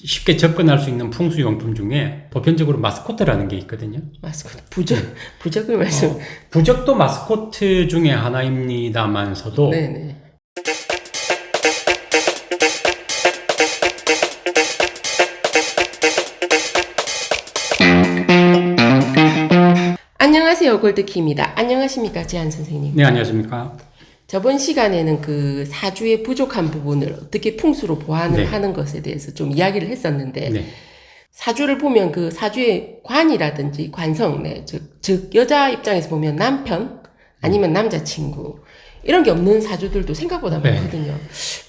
쉽게 접근할 수 있는 풍수용품 중에 보편적으로 마스코트라는 게 있거든요. 마스코트, 부적을 말씀. 부적도 마스코트 중에 하나입니다만서도 네네. 안녕하세요, 골드키입니다. 안녕하십니까, 재한 선생님. 네, 안녕하십니까. 저번 시간에는 그 사주의 부족한 부분을 어떻게 풍수로 보완을 네. 하는 것에 대해서 좀 이야기를 했었는데, 네. 사주를 보면 그 사주의 관이라든지 관성, 즉 여자 입장에서 보면 남편 아니면 남자친구 이런 게 없는 사주들도 생각보다 네. 많거든요.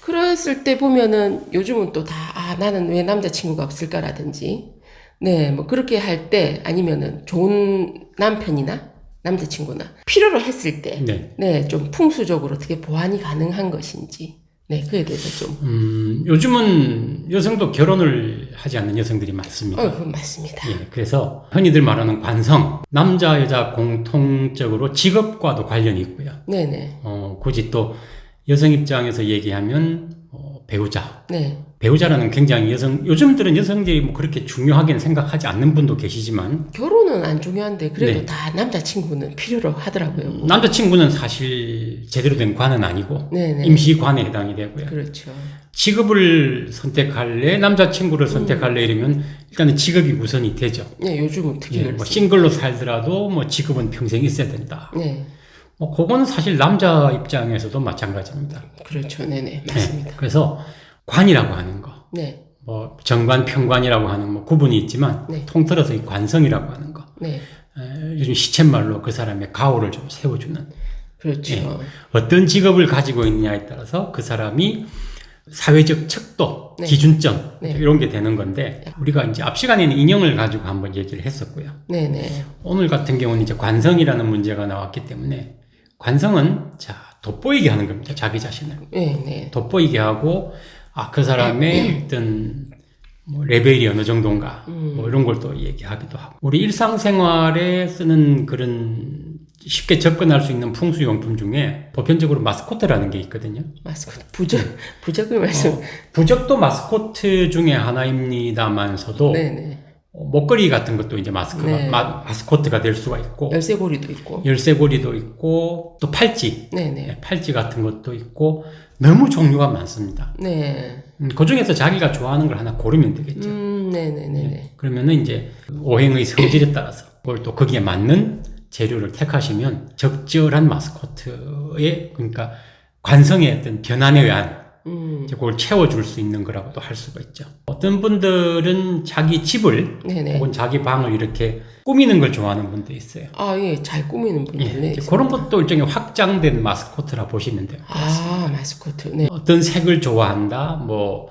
그랬을 때 보면은 요즘은 또 다 나는 왜 남자친구가 없을까라든지 뭐 그렇게 할 때 아니면은 좋은 남편이나 남자친구나 필요로 했을 때 좀 풍수적으로 어떻게 보완이 가능한 것인지 그에 대해서 좀 요즘은 여성도 결혼을 하지 않는 여성들이 많습니다. 그건 맞습니다. 예, 그래서 흔히들 말하는 관성, 남자 여자 공통적으로 직업과도 관련이 있고요. 네네. 굳이 또 여성 입장에서 얘기하면 배우자. 네. 배우자라는 굉장히 요즘들은 여성들이 뭐 그렇게 중요하게는 생각하지 않는 분도 계시지만 결혼은 안 중요한데 그래도 네. 다 남자친구는 필요로 하더라고요. 남자친구는 사실 제대로 된 관은 아니고 네네. 임시관에 해당이 되고요. 그렇죠. 직업을 선택할래, 남자친구를 선택할래 이러면 일단은 직업이 우선이 되죠. 네, 요즘은 특히 예, 그렇습니다. 뭐 싱글로 살더라도 뭐 직업은 평생 있어야 된다. 네. 뭐 그건 사실 남자 입장에서도 마찬가지입니다. 그렇죠. 네네. 맞습니다. 네, 그래서 관이라고 하는 거, 네. 뭐 정관, 평관이라고 하는 뭐 구분이 있지만 네. 통틀어서 이 관성이라고 하는 거. 네. 요즘 시쳇말로 그 사람의 가오를 좀 세워주는. 그렇죠. 예, 어떤 직업을 가지고 있느냐에 따라서 그 사람이 사회적 척도, 네. 기준점 네. 이런 게 되는 건데 우리가 이제 앞 시간에는 인형을 가지고 한번 얘기를 했었고요. 네네. 오늘 같은 경우는 이제 관성이라는 문제가 나왔기 때문에 관성은 돋보이게 하는 겁니다. 자기 자신을 네네. 돋보이게 하고 그 사람의 어떤 뭐 레벨이 어느 정도인가 뭐 이런 걸 또 얘기하기도 하고 우리 일상생활에 쓰는 그런 쉽게 접근할 수 있는 풍수용품 중에 보편적으로 마스코트라는 게 있거든요. 마스코트, 부적을 말씀. 부적도 마스코트 중에 하나입니다만서도 네네. 목걸이 같은 것도 이제 네. 마스코트가 될 수가 있고 열쇠고리도 있고. 열쇠고리도 있고 또 팔찌, 네네. 팔찌 같은 것도 있고 너무 종류가 많습니다. 네. 그 중에서 자기가 좋아하는 걸 하나 고르면 되겠죠. 네네네네. 그러면은 이제 오행의 성질에 따라서 그걸 또 거기에 맞는 재료를 택하시면 적절한 마스코트의 그러니까 관성의 어떤 변환에 의한 이제 그걸 채워줄 수 있는 거라고도 할 수가 있죠. 어떤 분들은 자기 집을 네네. 혹은 자기 방을 이렇게 꾸미는 걸 좋아하는 분도 있어요. 예, 잘 꾸미는 분들. 이제 그런 것도 일종의 확장된 마스코트라 보시면 돼요. 마스코트. 네. 어떤 색을 좋아한다, 뭐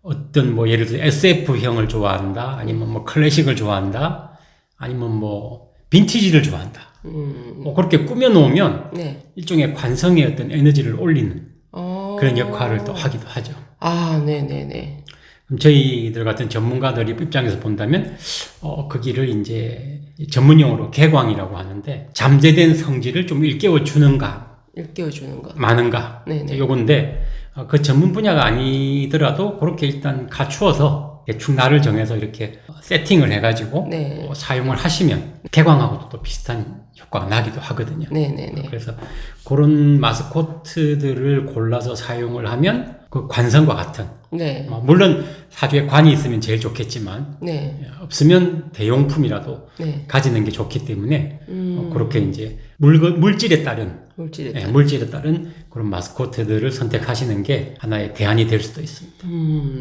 어떤 뭐 예를 들어 SF형을 좋아한다, 아니면 뭐 클래식을 좋아한다, 아니면 뭐 빈티지를 좋아한다. 뭐 그렇게 꾸며놓으면 네. 일종의 관성의 어떤 에너지를 올리는 그런 역할을 또 하기도 하죠. 네네네. 그럼 저희들 같은 전문가들 입장에서 본다면, 그 길을 이제 전문용어로 개광이라고 하는데, 잠재된 성질을 좀 일깨워주는가, 일깨워주는 거. 많은가, 네네. 요건데, 그 전문 분야가 아니더라도 그렇게 일단 갖추어서 대충 날을 정해서 이렇게 세팅을 해가지고 네. 사용을 하시면 개광하고도 또 비슷한 효과가 나기도 하거든요. 네네네. 그래서 그런 마스코트들을 골라서 사용을 하면 그 관성과 같은 네. 물론 사주에 관이 있으면 제일 좋겠지만 네. 없으면 대용품이라도 네. 가지는 게 좋기 때문에 그렇게 이제 물질에 따른 물질에 따른 그런 마스코트들을 선택하시는 게 하나의 대안이 될 수도 있습니다.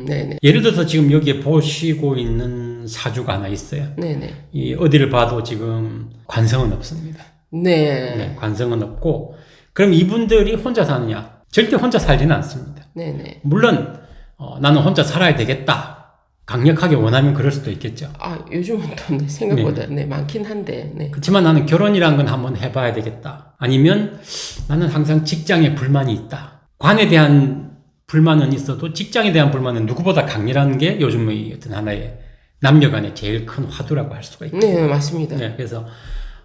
네네. 예를 들어서 지금 여기에 보시고 있는 사주가 하나 있어요. 네네. 이 어디를 봐도 지금 관성은 없습니다. 네. 관성은 없고 그럼 이분들이 혼자 사느냐? 절대 혼자 살지는 않습니다. 네네. 물론 나는 혼자 살아야 되겠다. 강력하게 원하면 그럴 수도 있겠죠. 요즘은 또 생각보다 많긴 한데. 네. 그렇지만 나는 결혼이라는 건 한번 해봐야 되겠다. 아니면 나는 항상 직장에 불만이 있다. 관에 대한 불만은 있어도 직장에 대한 불만은 누구보다 강렬한 게 요즘의 어떤 하나의 남녀 간의 제일 큰 화두라고 할 수가 있죠. 네, 맞습니다. 그래서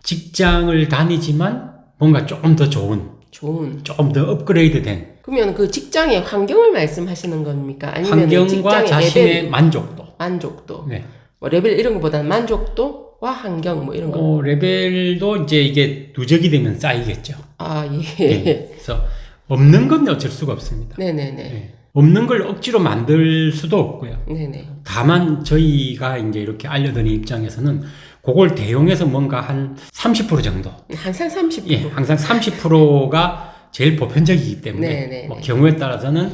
직장을 다니지만 뭔가 조금 더 좋은, 조금 더 업그레이드 된 그러면 그 직장의 환경을 말씀하시는 겁니까? 아니면 환경과 직장의 자신의 레벨, 만족도. 네. 뭐 레벨 이런 것보다는 만족도와 환경 뭐 이런 거. 레벨도 이제 이게 누적이 되면 쌓이겠죠. 아, 예. 네. 그래서 없는 건 어쩔 수가 없습니다. 네네네. 네. 없는 걸 억지로 만들 수도 없고요. 네네. 다만 저희가 이제 이렇게 알려드리는 입장에서는 그걸 대용해서 뭔가 한 30% 정도. 항상 30%. 예, 항상 30%가 제일 보편적이기 때문에 네네네. 뭐 경우에 따라서는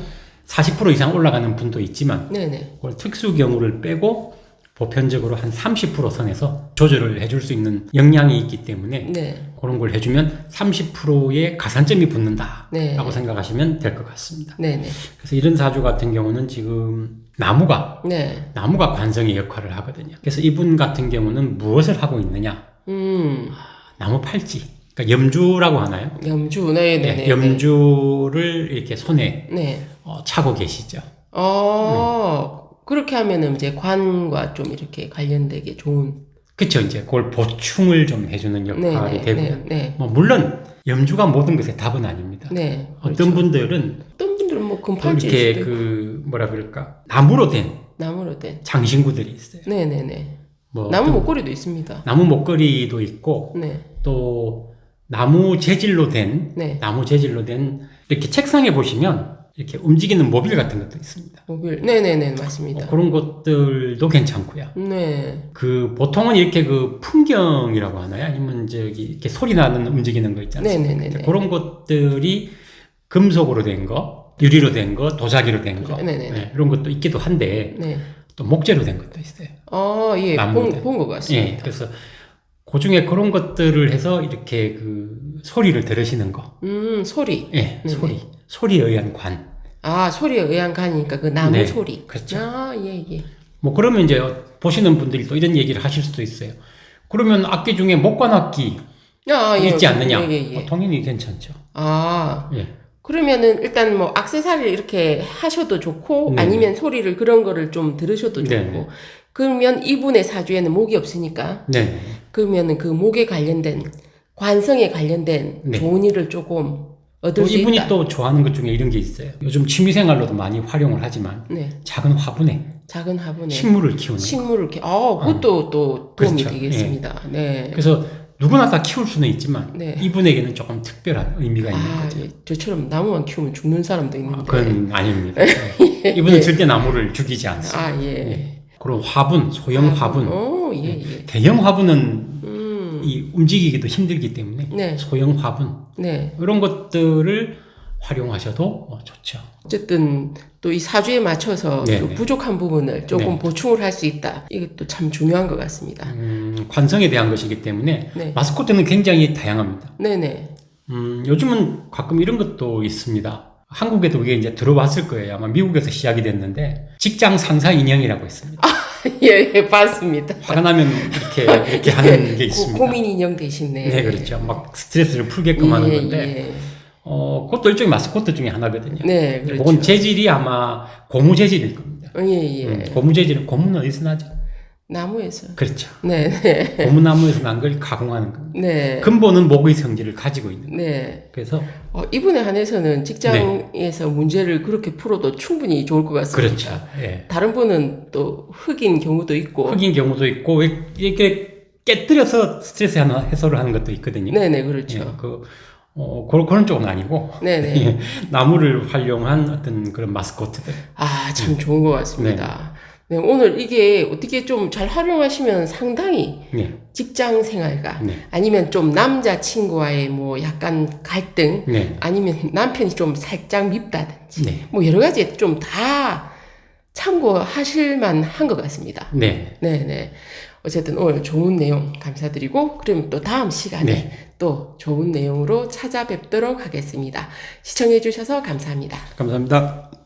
40% 이상 올라가는 분도 있지만 네네. 그걸 특수 경우를 빼고 보편적으로 한 30% 선에서 조절을 해줄 수 있는 역량이 있기 때문에 네. 그런 걸 해주면 30%의 가산점이 붙는다라고 네. 생각하시면 될 것 같습니다. 네네. 그래서 이런 사주 같은 경우는 지금 나무가 관성의 역할을 하거든요. 그래서 이분 같은 경우는 무엇을 하고 있느냐? 나무 팔찌. 그러니까 염주라고 하나요? 염주. 네네네. 네, 염주를 이렇게 손에 네. 차고 계시죠. 그렇게 하면은 이제 관과 좀 이렇게 관련되게 좋은. 그쵸. 이제 그걸 보충을 좀 해주는 역할이 되고요. 네. 뭐 물론 염주가 모든 것의 답은 아닙니다. 네. 어떤 분들은 뭐 또 금팔찌 이렇게 뭐라 그럴까 나무로 된 장신구들이 있어요. 네네네. 뭐 나무 목걸이도 있습니다. 나무 목걸이도 있고 네. 또 나무 재질로 된 이렇게 책상에 보시면 이렇게 움직이는 모빌 같은 것도 있습니다. 모빌. 네네네, 맞습니다. 그런 것들도 괜찮고요. 네. 보통은 이렇게 풍경이라고 하나요? 아니면 이렇게 소리 나는 움직이는 거 있지 않습니까? 네네네. 그런 것들이 금속으로 된 거, 유리로 된 거, 도자기로 된 거. 네, 이런 것도 있기도 한데, 네. 또 목재로 된 것도 있어요. 예. 본 것 같습니다. 예, 그래서 그 중에 그런 것들을 해서 이렇게 소리를 들으시는 거. 소리. 예, 소리에 의한 관. 소리에 의한 관이니까 그 나무 네, 소리. 그렇죠. 예. 뭐 그러면 이제 보시는 분들이 또 이런 얘기를 하실 수도 있어요. 그러면 악기 중에 목관악기 있지 않느냐? 예. 당연히 괜찮죠. 예. 그러면은 일단 뭐 액세서리를 이렇게 하셔도 좋고 네. 아니면 소리를 그런 거를 좀 들으셔도 좋고. 네. 그러면 이분의 사주에는 목이 없으니까. 네. 그러면은 그 목에 관련된 관성에 관련된 좋은 일을 조금 얻을 수 있다. 이분이 또 좋아하는 것 중에 이런 게 있어요. 요즘 취미생활로도 많이 활용을 하지만 작은 화분에 식물을 키우는 그것도 또 도움이 그렇죠. 되겠습니다. 네. 그래서 누구나 다 키울 수는 있지만 이분에게는 조금 특별한 의미가 있는 거죠. 저처럼 나무만 키우면 죽는 사람도 있는데. 그건 아닙니다. 이분은 절대 나무를 죽이지 않습니다. 그런 화분, 소형 화분. 대형 화분은 움직이기도 힘들기 때문에 소형 화분 이런 것들을 활용하셔도 좋죠. 어쨌든 또 이 사주에 맞춰서 또 부족한 부분을 조금 보충을 할 수 있다. 이것도 참 중요한 것 같습니다. 관성에 대한 것이기 때문에 마스코트는 굉장히 다양합니다. 네네. 요즘은 가끔 이런 것도 있습니다. 한국에도 그게 이제 들어왔을 거예요. 아마 미국에서 시작이 됐는데 직장 상사 인형이라고 있습니다. 예, 봤습니다. 화가 나면 이렇게 하는 게 있습니다. 고민 인형 대신에. 네, 그렇죠. 막 스트레스를 풀게끔 하는 건데. 그것도 일종의 마스코트 중에 하나거든요. 네, 그렇죠. 그건 재질이 아마 고무 재질일 겁니다. 고무 재질은 고무는 어디서 나죠? 나무에서. 그렇죠. 네. 고무나무에서 난 걸 가공하는 겁니다. 네. 근본은 목의 성질을 가지고 있는 거예요. 네. 그래서 이분에 한해서는 직장에서 문제를 그렇게 풀어도 충분히 좋을 것 같습니다. 그렇죠. 예. 다른 분은 또 흑인 경우도 있고. 이렇게 깨뜨려서 스트레스 해소를 하는 것도 있거든요. 네네, 그렇죠. 예, 그런 쪽은 아니고. 네네. 예, 나무를 활용한 어떤 그런 마스코트들. 참 좋은 것 같습니다. 네, 오늘 이게 어떻게 좀 잘 활용하시면 상당히 직장 생활과 아니면 좀 남자친구와의 뭐 약간 갈등 아니면 남편이 좀 살짝 밉다든지 뭐 여러 가지 좀 다 참고하실 만한 것 같습니다. 네네. 어쨌든 오늘 좋은 내용 감사드리고 그럼 또 다음 시간에 또 좋은 내용으로 찾아뵙도록 하겠습니다. 시청해 주셔서 감사합니다. 감사합니다.